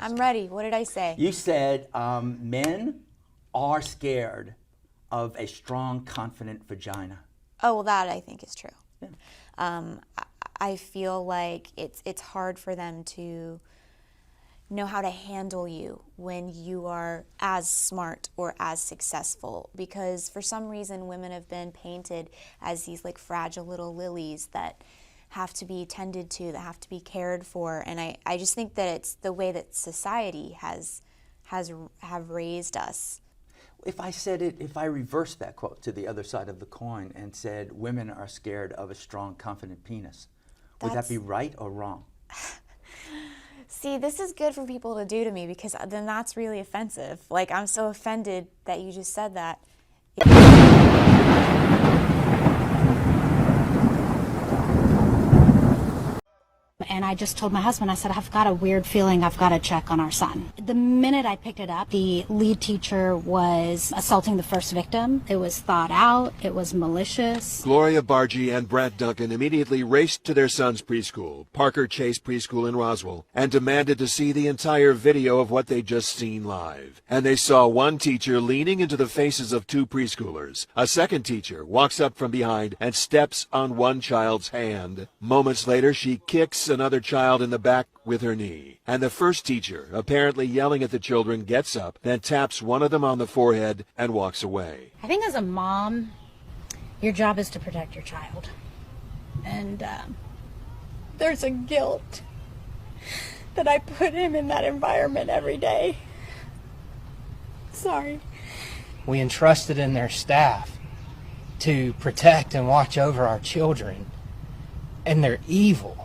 I'm ready. What did I say? You said men are scared of a strong, confident vagina. Oh, well, that I think is true. Yeah. I feel like it's hard for them to know how to handle you when you are as smart or as successful, because for some reason women have been painted as these like fragile little lilies that have to be tended to, that have to be cared for, and I just think that it's the way that society have raised us. If I reversed that quote to the other side of the coin and said women are scared of a strong, confident penis, would that be right or wrong? See, this is good for people to do to me, because then that's really offensive. Like, I'm so offended that you just said that. And I just told my husband, I said, I've got a weird feeling I've got to check on our son. The minute I picked it up, the lead teacher was assaulting the first victim. It was thought out. It was malicious. Gloria Bargy and Brad Duncan immediately raced to their son's preschool, Parker Chase Preschool in Roswell, and demanded to see the entire video of what they'd just seen live. And they saw one teacher leaning into the faces of two preschoolers. A second teacher walks up from behind and steps on one child's hand. Moments later, she kicks another child in the back with her knee. And the first teacher, apparently yelling at the children, gets up, then taps one of them on the forehead and walks away. I think as a mom, your job is to protect your child. And there's a guilt that I put him in that environment every day. Sorry. We entrusted in their staff to protect and watch over our children, and they're evil.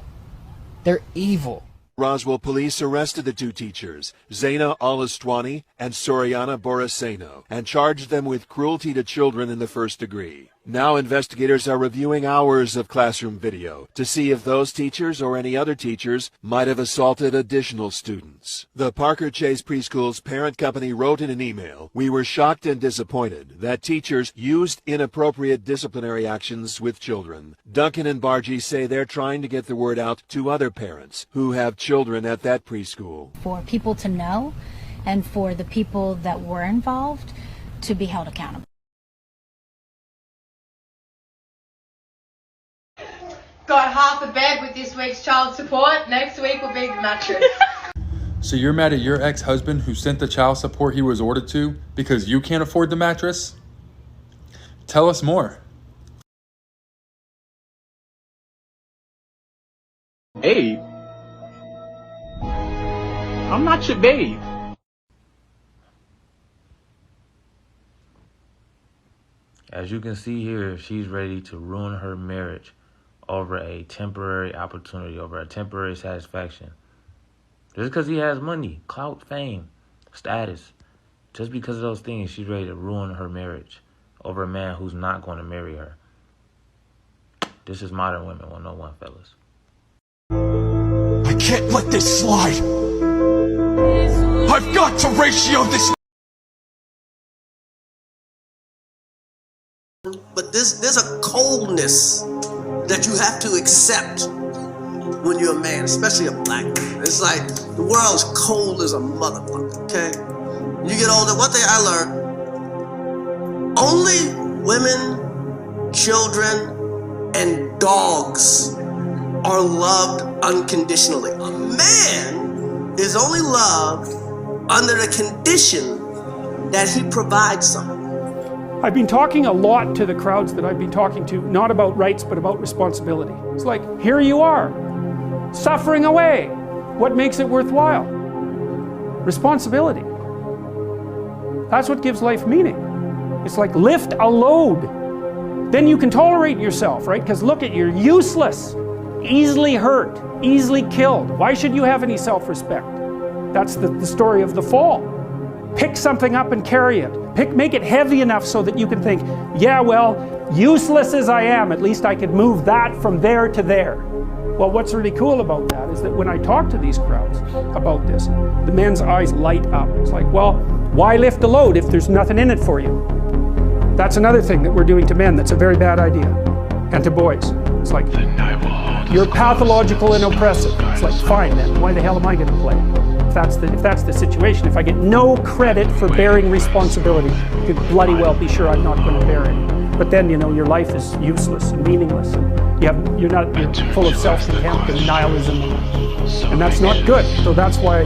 They're evil. Roswell police arrested the two teachers, Zaina Alistwani and Soriana Boraseno, and charged them with cruelty to children in the first degree. Now investigators are reviewing hours of classroom video to see if those teachers or any other teachers might have assaulted additional students. The Parker Chase Preschool's parent company wrote in an email, "We were shocked and disappointed that teachers used inappropriate disciplinary actions with children." Duncan and Bargy say they're trying to get the word out to other parents who have children at that preschool. For people to know and for the people that were involved to be held accountable. Got half a bed with this week's child support. Next week will be the mattress. So you're mad at your ex-husband who sent the child support he was ordered to because you can't afford the mattress? Tell us more. Babe? I'm not your babe. As you can see here, she's ready to ruin her marriage over a temporary opportunity, over a temporary satisfaction. Just because he has money, clout, fame, status. Just because of those things, she's ready to ruin her marriage over a man who's not going to marry her. This is Modern Women 101, fellas. I can't let this slide. I've got to ratio this. But there's a coldness that you have to accept when you're a man, especially a black man. It's like the world's cold as a motherfucker, okay? You get older, one thing I learned, only women, children, and dogs are loved unconditionally. A man is only loved under the condition that he provides something. I've been talking a lot to the crowds that I've been talking to, not about rights, but about responsibility. It's like, here you are, suffering away. What makes it worthwhile? Responsibility. That's what gives life meaning. It's like lift a load. Then you can tolerate yourself, right? Because look at you, you're useless, easily hurt, easily killed. Why should you have any self-respect? That's the story of the fall. Pick something up and carry it. Make it heavy enough so that you can think, yeah, well, useless as I am, at least I could move that from there to there. Well, what's really cool about that is that when I talk to these crowds about this, the men's eyes light up. It's like, well, why lift a load if there's nothing in it for you? That's another thing that we're doing to men that's a very bad idea. And to boys. It's like, you're pathological and oppressive. It's like, fine then, why the hell am I going to play? if that's the situation. If I get no credit for bearing responsibility, you could bloody well be sure I'm not going to bear it. But then, you know, your life is useless and meaningless, and you're full of self-contempt and nihilism, and that's not good. So that's why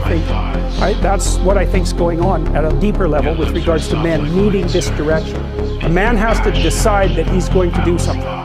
that's what I think's going on at a deeper level with regards to men needing this direction. A man has to decide that he's going to do something.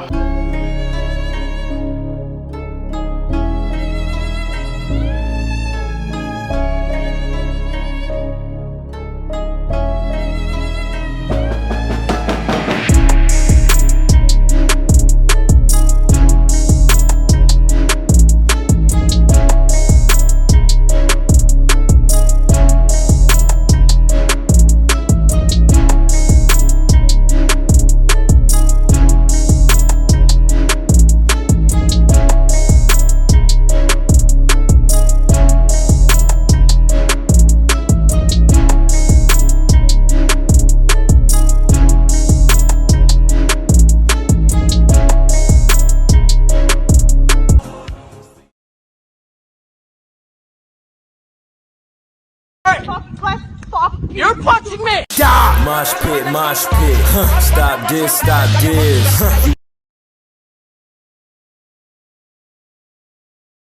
You're punching me! Die! Mosh pit, mosh pit. Stop this, stop this.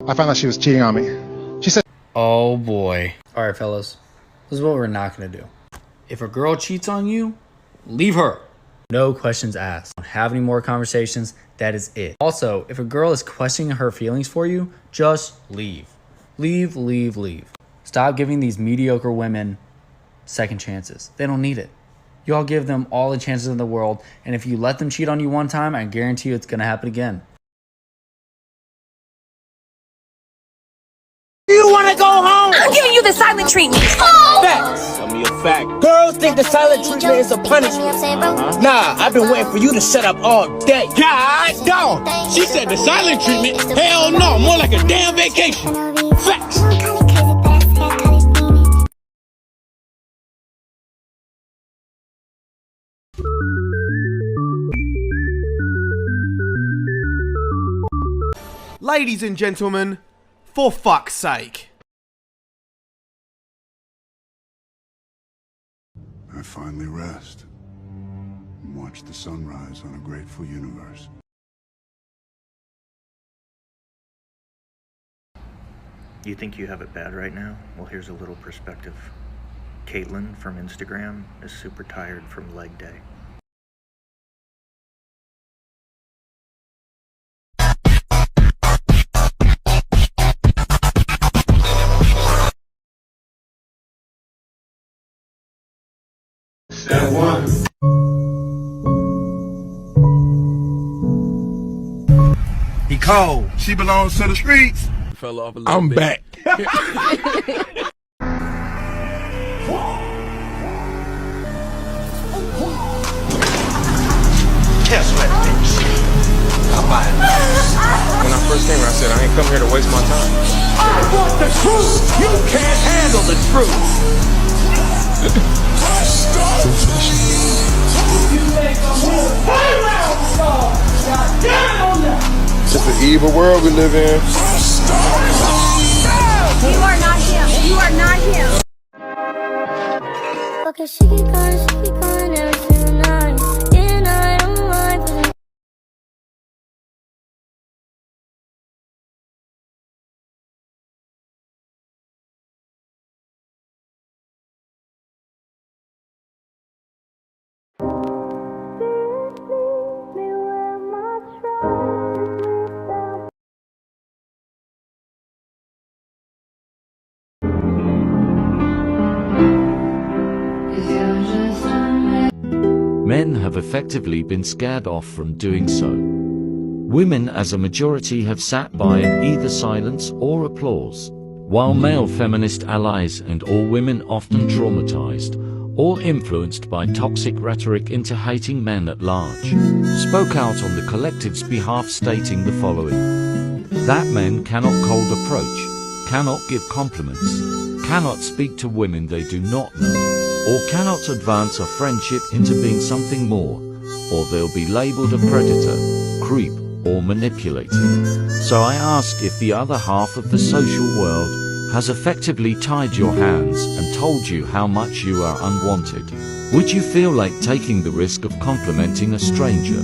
I found out she was cheating on me. She said, oh boy. Alright fellas, this is what we're not gonna do. If a girl cheats on you, leave her. No questions asked. Don't have any more conversations, that is it. Also, if a girl is questioning her feelings for you, just leave. Leave, leave, leave. Stop giving these mediocre women second chances. They don't need it. Y'all give them all the chances in the world, and if you let them cheat on you one time, I guarantee you it's gonna happen again. You wanna go home? I'm giving you the silent treatment. Facts. Tell me a fact. Girls think the silent treatment is a punishment. Nah, I've been waiting for you to shut up all day. God, don't. She said the silent treatment? Hell no, more like a damn vacation. Facts. Ladies and gentlemen, for fuck's sake. I finally rest and watch the sunrise on a grateful universe. You think you have it bad right now? Well, here's a little perspective. Caitlin from Instagram is super tired from leg day. Step one. He cold. She belongs to the streets. Fell off a little I'm bit. back. Test that bitch. I'll buy it. When I first came here, I said I ain't come here to waste my time. I want the truth. You can't handle the truth. It's an evil world we live in. You are not him. You are not him. Okay, she keep calling every single night. And I don't mind. Men have effectively been scared off from doing so. Women as a majority have sat by in either silence or applause, while male feminist allies and all women often traumatized, all influenced by toxic rhetoric into hating men at large, spoke out on the collective's behalf stating the following: that men cannot cold approach, cannot give compliments, cannot speak to women they do not know, or cannot advance a friendship into being something more, or they'll be labeled a predator, creep, or manipulating. So I asked if the other half of the social world has effectively tied your hands and told you how much you are unwanted. Would you feel like taking the risk of complimenting a stranger?